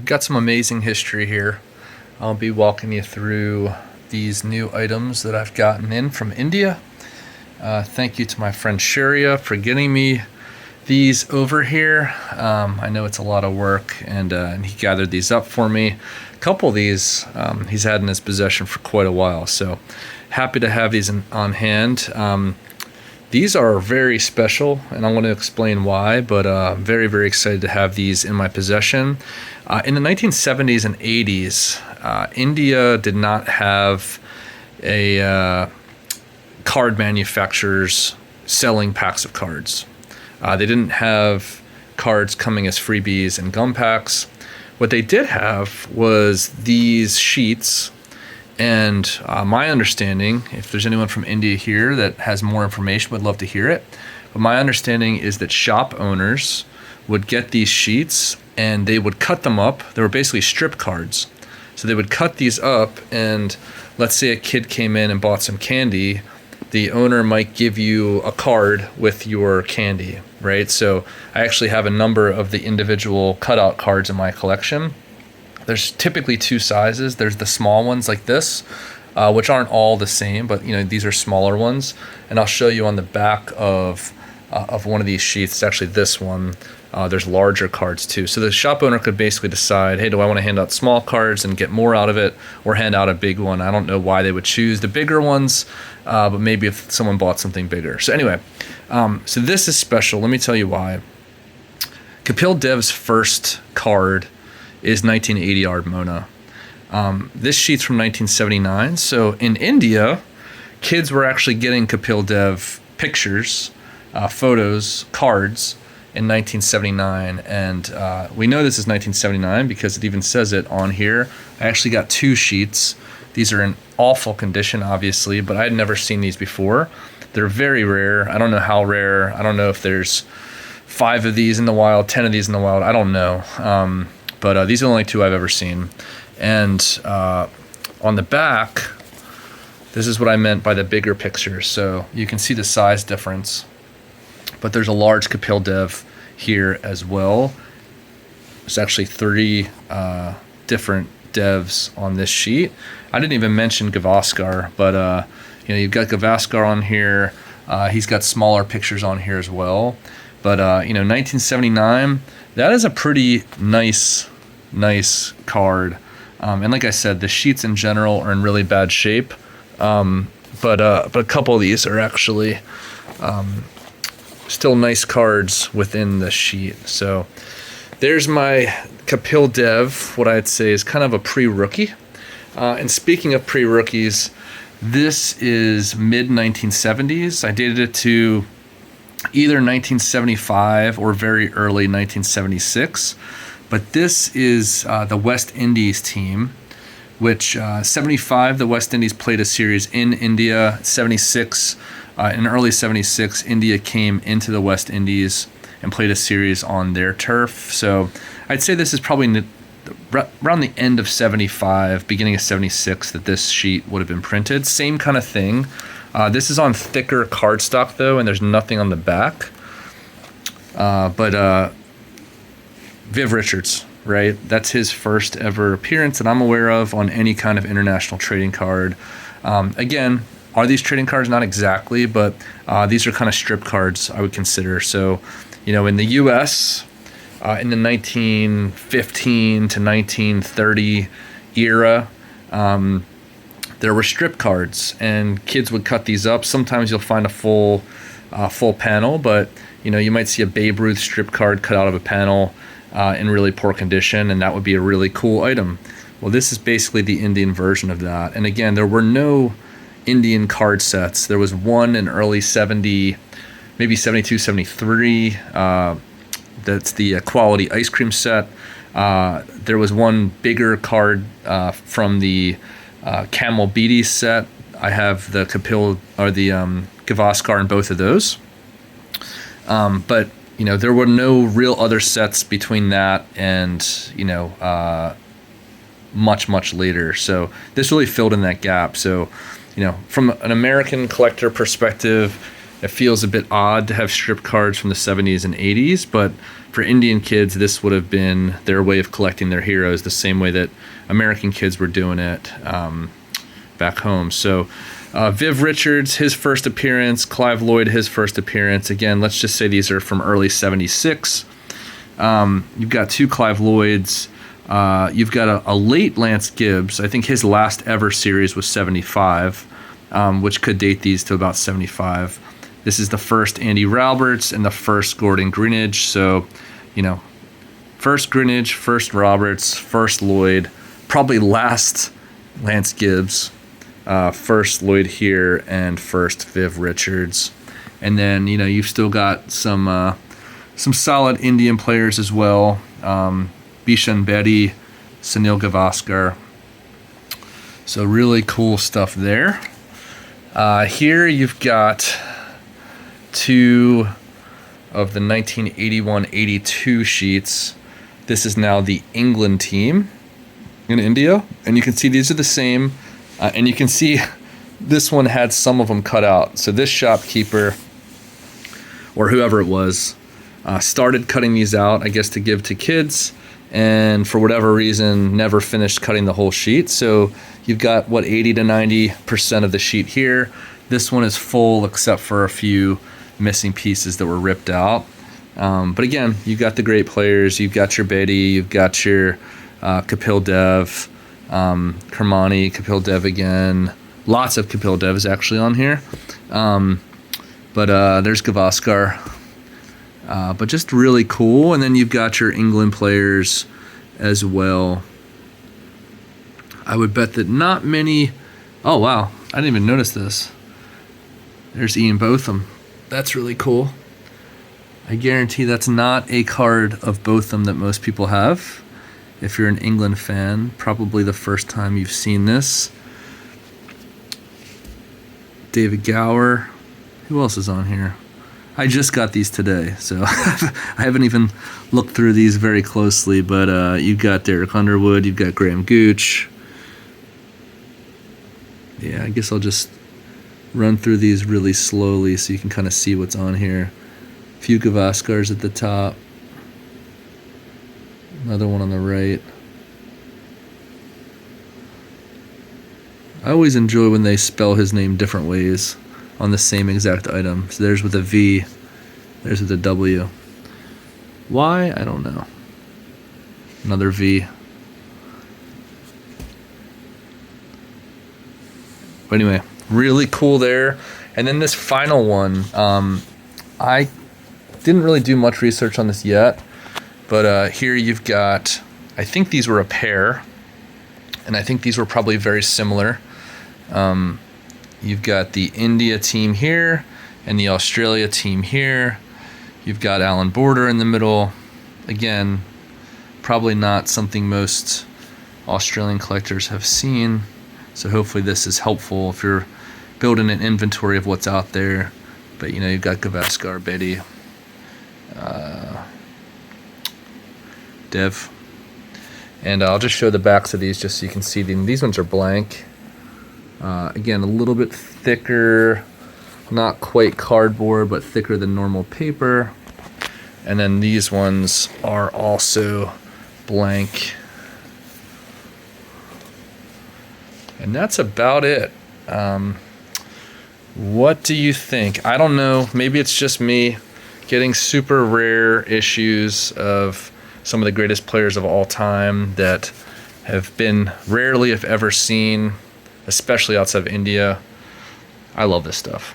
got some amazing history here. I'll be walking you through these new items that I've gotten in from India. Thank you to my friend Sharia for getting me these over here. I know it's a lot of work, and he gathered these up for me. A couple of these he's had in his possession for quite a while, so happy to have these on hand. These are very special, and I want to explain why, but very, very excited to have these in my possession. In the 1970s and 80s, India did not have a card manufacturers selling packs of cards. They didn't have cards coming as freebies and gum packs. What they did have was these sheets. And my understanding, if there's anyone from India here that has more information, would love to hear it. But my understanding is that shop owners would get these sheets and they would cut them up. They were basically strip cards. So they would cut these up, and let's say a kid came in and bought some candy. The owner might give you a card with your candy, right? So I actually have a number of the individual cutout cards in my collection. There's typically two sizes. There's the small ones like this, which aren't all the same, but these are smaller ones. And I'll show you on the back of one of these sheets. It's actually this one. There's larger cards too. So the shop owner could basically decide, hey, do I want to hand out small cards and get more out of it, or hand out a big one? I don't know why they would choose the bigger ones, but maybe if someone bought something bigger. So anyway, so this is special. Let me tell you why. Kapil Dev's first card is 1980 Ardmona. This sheet's from 1979. So in India, kids were actually getting Kapil Dev pictures, photos, cards in 1979. And we know this is 1979 because it even says it on here. I actually got two sheets. These are in awful condition, obviously, but I had never seen these before. They're very rare. I don't know how rare. I don't know if there's 5 of these in the wild, 10 of these in the wild. I don't know. But these are the only 2 I've ever seen. And on the back, this is what I meant by the bigger picture. So you can see the size difference. But there's a large Kapil Dev here as well. There's actually 3 different devs on this sheet. I didn't even mention Gavaskar, but you've got Gavaskar on here. He's got smaller pictures on here as well. But 1979, that is a pretty nice card. And like I said, the sheets in general are in really bad shape. But a couple of these are actually still nice cards within the sheet. So there's my Kapil Dev, what I'd say is kind of a pre-rookie. And speaking of pre-rookies, this is mid-1970s. I dated it to either 1975 or very early 1976. But this is the West Indies team, which 75, the West Indies played a series in India. 76, in early 76, India came into the West Indies and played a series on their turf. So I'd say this is probably around the end of 75, beginning of 76 that this sheet would have been printed. Same kind of thing. This is on thicker cardstock though, and there's nothing on the back. But Viv Richards, right? That's his first ever appearance that I'm aware of on any kind of international trading card. Again, are these trading cards? Not exactly, but these are kind of strip cards I would consider. So, in the U.S., in the 1915 to 1930 era, there were strip cards, and kids would cut these up. Sometimes you'll find a full panel, but you might see a Babe Ruth strip card cut out of a panel in really poor condition, and that would be a really cool item. Well, this is basically the Indian version of that. And again, there were no Indian card sets. There was one in early 70, maybe 72, 73. That's the quality ice cream set. There was one bigger card from the Camel Beatty set. I have the Kapil or the Gavaskar in both of those. But there were no real other sets between that and much later. So this really filled in that gap. So from an American collector perspective, It feels a bit odd to have strip cards from the 70s and 80s, but for Indian kids, this would have been their way of collecting their heroes, the same way that American kids were doing it back home. So Viv Richards, his first appearance. Clive Lloyd, his first appearance. Again, let's just say these are from early 76. You've got 2 Clive Lloyds. You've got a late Lance Gibbs. I think his last ever series was 75, which could date these to about 75. This is the first Andy Roberts and the first Gordon Greenidge. So, first Greenidge, first Roberts, first Lloyd, probably last Lance Gibbs, first Lloyd here, and first Viv Richards. And then, you've still got some solid Indian players as well. Bishan Bedi, Sunil Gavaskar. So really cool stuff there. Here you've got 2 of the 1981-82 sheets. This is now the England team in India, and you can see these are the same, and you can see this one had some of them cut out. So this shopkeeper, or whoever it was, started cutting these out, I guess, to give to kids, and for whatever reason never finished cutting the whole sheet. So you've got 80 to 90% of the sheet here. This one is full except for a few missing pieces that were ripped out. But again, you've got the great players. You've got your Bedi, you've got your Kapil Dev, Kermani, Kapil Dev again. Lots of Kapil Dev is actually on here. But there's Gavaskar. But just really cool. And then you've got your England players as well. I would bet that not many... Oh, wow. I didn't even notice this. There's Ian Botham. That's really cool. I guarantee that's not a card of Botham that most people have. If you're an England fan, probably the first time you've seen this. David Gower. Who else is on here? I just got these today, so I haven't even looked through these very closely, but you've got Derek Underwood, you've got Graham Gooch. Yeah, I guess I'll just run through these really slowly so you can kind of see what's on here. A few Gavaskars at the top. Another one on the right. I always enjoy when they spell his name different ways on the same exact item. So there's with a V, there's with a W. Why? I don't know. Another V. But anyway, really cool there. And then this final one, I didn't really do much research on this yet, but here you've got, I think these were a pair, and I think these were probably very similar. You've got the India team here and the Australia team here. You've got Alan Border in the middle. Again, probably not something most Australian collectors have seen. So hopefully this is helpful if you're building an inventory of what's out there. But you've got Gavaskar, Bedi, Dev. And I'll just show the backs of these just so you can see them. These ones are blank. Again, a little bit thicker, not quite cardboard, but thicker than normal paper. And then these ones are also blank. And that's about it. What do you think? I don't know. Maybe it's just me getting super rare issues of some of the greatest players of all time that have been rarely, if ever, seen, especially outside of India. I love this stuff.